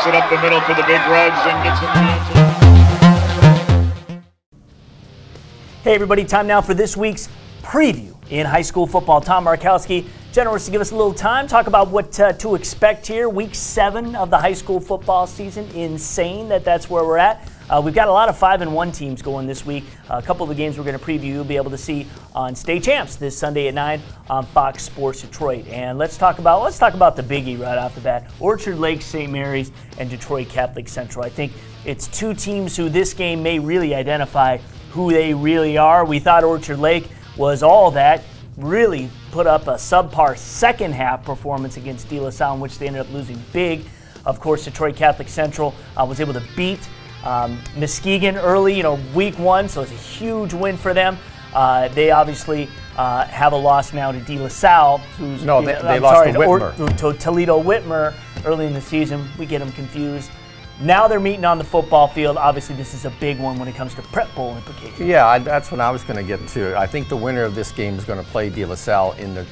it up the middle for the big rugs and gets it. Hey everybody, time now for this week's preview in high school football. Tom Markowski, generous to give us a little time, talk about what to expect here. Week 7 of the high school football season. Insane that's where we're at. We've got a lot of 5-1 teams going this week. A couple of the games we're going to preview you'll be able to see on State Champs this Sunday at 9 on Fox Sports Detroit. And let's talk about the biggie right off the bat. Orchard Lake St. Mary's and Detroit Catholic Central. I think it's two teams who this game may really identify who they really are. We thought Orchard Lake was all that, really put up a subpar second half performance against De La Salle, in which they ended up losing big. Of course, Detroit Catholic Central was able to beat Muskegon early, week 1, so it's a huge win for them. They obviously have a loss now to De La Salle, who's they lost to Whitmer. To Toledo Whitmer early in the season. We get them confused. Now they're meeting on the football field. Obviously, this is a big one when it comes to Prep Bowl implications. Yeah, that's what I was going to get to. I think the winner of this game is going to play De La Salle in the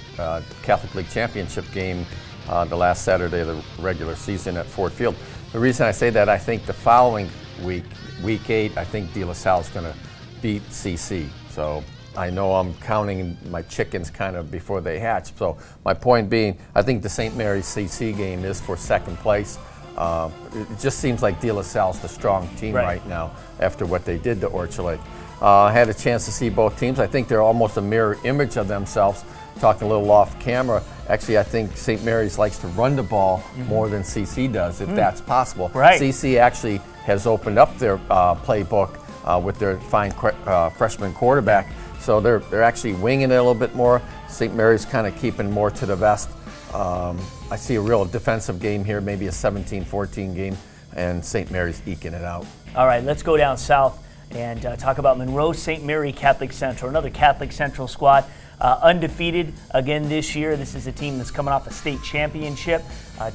Catholic League Championship game the last Saturday of the regular season at Ford Field. The reason I say that, I think the following week, week 8, I think De La Salle is going to beat CC. So I know I'm counting my chickens kind of before they hatch. So my point being, I think the St. Mary's CC game is for second place. It just seems like De La Salle's the strong team right now after what they did to Orchard Lake. I had a chance to see both teams. I think they're almost a mirror image of themselves. Talking a little off camera, actually I think St. Mary's likes to run the ball more than CC does, if that's possible. CC actually has opened up their playbook with their fine freshman quarterback, so they're actually winging it a little bit more. St. Mary's kind of keeping more to the vest. I see a real defensive game here, maybe a 17-14 game, and St. Mary's eking it out. All right, let's go down south and talk about Monroe St. Mary Catholic Central, another Catholic Central squad. Undefeated again this year. This is a team that's coming off a state championship,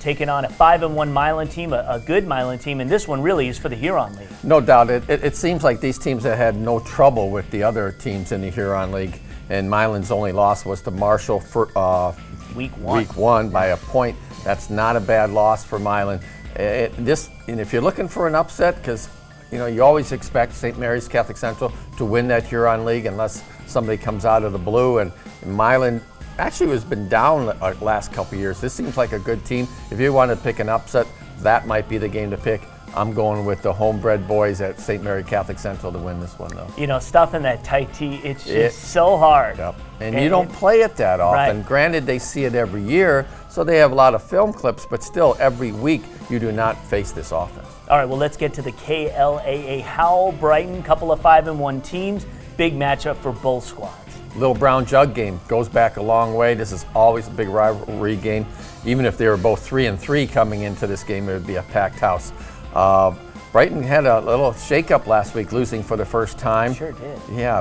taking on a 5-1 Milan team, a good Milan team, and this one really is for the Huron League. No doubt. It seems like these teams have had no trouble with the other teams in the Huron League, and Milan's only loss was to Marshall for week 1 by a point. That's not a bad loss for Milan. And if you're looking for an upset, because you always expect St. Mary's Catholic Central to win that Huron League unless somebody comes out of the blue, and Milan actually has been down the last couple of years. This seems like a good team. If you want to pick an upset, that might be the game to pick. I'm going with the homebred boys at St. Mary Catholic Central to win this one, though. Stuffing that tight tee, it's just so hard. Yep. And you don't play it that often. Granted, they see it every year, so they have a lot of film clips, but still, every week, you do not face this offense. All right, well, let's get to the KLAA Howell Brighton, couple of 5-1 teams. Big matchup for both squads. Little Brown Jug game goes back a long way. This is always a big rivalry game. Even if they were both 3-3 coming into this game, it would be a packed house. Brighton had a little shakeup last week, losing for the first time. Sure did. Yeah,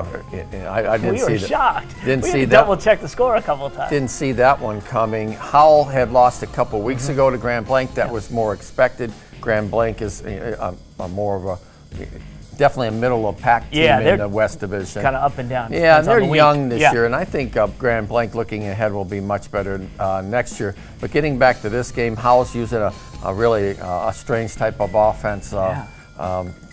I didn't see that. We were shocked. Didn't we see had to that. double check the score a couple of times. Didn't see that one coming. Howell had lost a couple weeks ago to Grand Blanc. That was more expected. Grand Blanc is more of a definitely a middle of pack team in the West Division. Kind of up and down. Yeah, and they're young this year, and I think Grand Blanc looking ahead will be much better next year. But getting back to this game, Howell's using a really strange type of offense,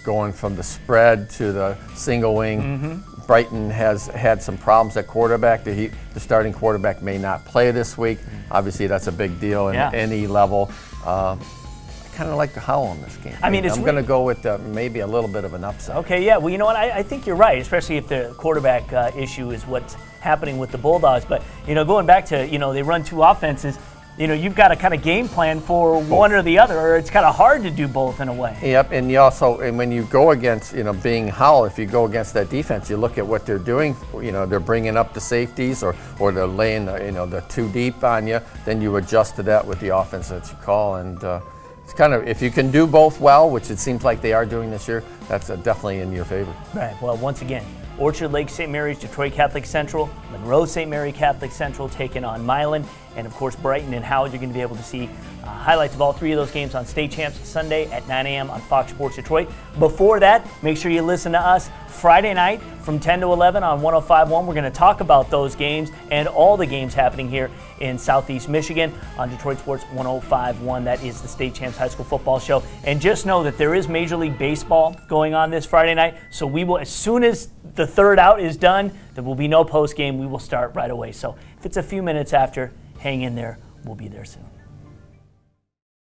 going from the spread to the single wing. Brighton has had some problems at quarterback. The starting quarterback may not play this week. Obviously, that's a big deal in any level. Kind of like the Howell in this game. I'm going to go with maybe a little bit of an upset. Okay, yeah. Well, you know what? I think you're right, especially if the quarterback issue is what's happening with the Bulldogs. But going back to they run two offenses. You've got to kind of game plan for one or the other, or it's kind of hard to do both in a way. Yep, and when you go against being Howell, if you go against that defense, you look at what they're doing. They're bringing up the safeties, or they're laying the too deep on you. Then you adjust to that with the offense that you call, and. It's kind of, if you can do both well, which it seems like they are doing this year, that's definitely in your favor. Right. Well, once again, Orchard Lake St. Mary's, Detroit Catholic Central, Monroe St. Mary Catholic Central taking on Milan, And of course, Brighton and Howard, you're going to be able to see highlights of all 3 of those games on State Champs Sunday at 9 a.m. on Fox Sports Detroit. Before that, make sure you listen to us Friday night from 10 to 11 on 105.1. We're going to talk about those games and all the games happening here in Southeast Michigan on Detroit Sports 105.1. That is the State Champs High School Football Show. And just know that there is Major League Baseball going on this Friday night. So we will, as soon as the third out is done, there will be no post game. We will start right away. So if it's a few minutes after, hang in there. We'll be there soon.